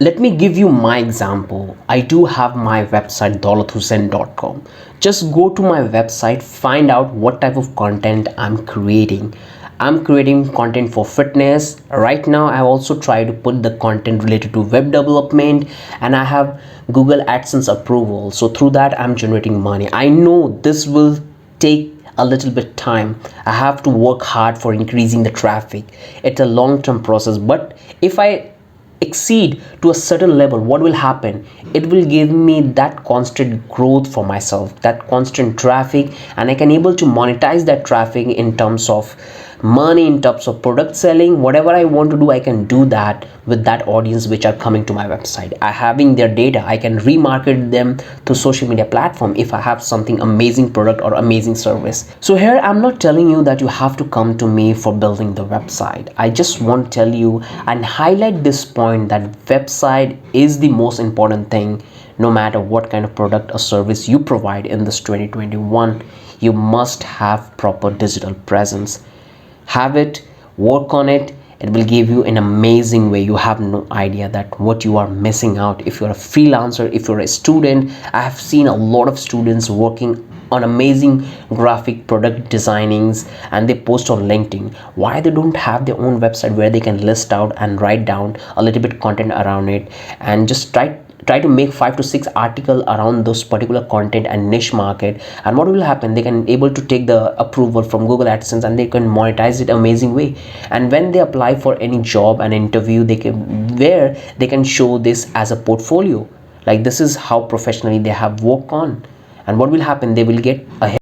Let me give you my example. I do have my website daulathussain.com. Just go to my website, find out what type of content I'm creating. I'm creating content for fitness. Right now I also try to put the content related to web development, and I have Google AdSense approval. So through that I'm generating money. I know this will take a little bit time. I have to work hard for increasing the traffic. It's a long-term process, but if I exceed to a certain level, what will happen? It will give me that constant growth for myself, that constant traffic, and I can able to monetize that traffic in terms of money, in terms of product selling. Whatever I want to do, I can do that with that audience which are coming to my website. I having their data, I can remarket them to social media platform if I have something amazing product or amazing service. So here I'm not telling you that you have to come to me for building the website. I just want to tell you and highlight this point that website is the most important thing. No matter what kind of product or service you provide in this 2021, you must have proper digital presence. Have it, work on it. It will give you an amazing way. You have no idea that what you are missing out. If you're a freelancer, if you're a student, I have seen a lot of students working on amazing graphic product designings, and they post on LinkedIn. Why they don't have their own website where they can list out and write down a little bit content around it, and just try to make 5 to 6 article around those particular content and niche market. And what will happen, they can able to take the approval from Google AdSense, and they can monetize it amazing way. And when they apply for any job and interview, they can show this as a portfolio, like this is how professionally they have worked on. And what will happen, they will get a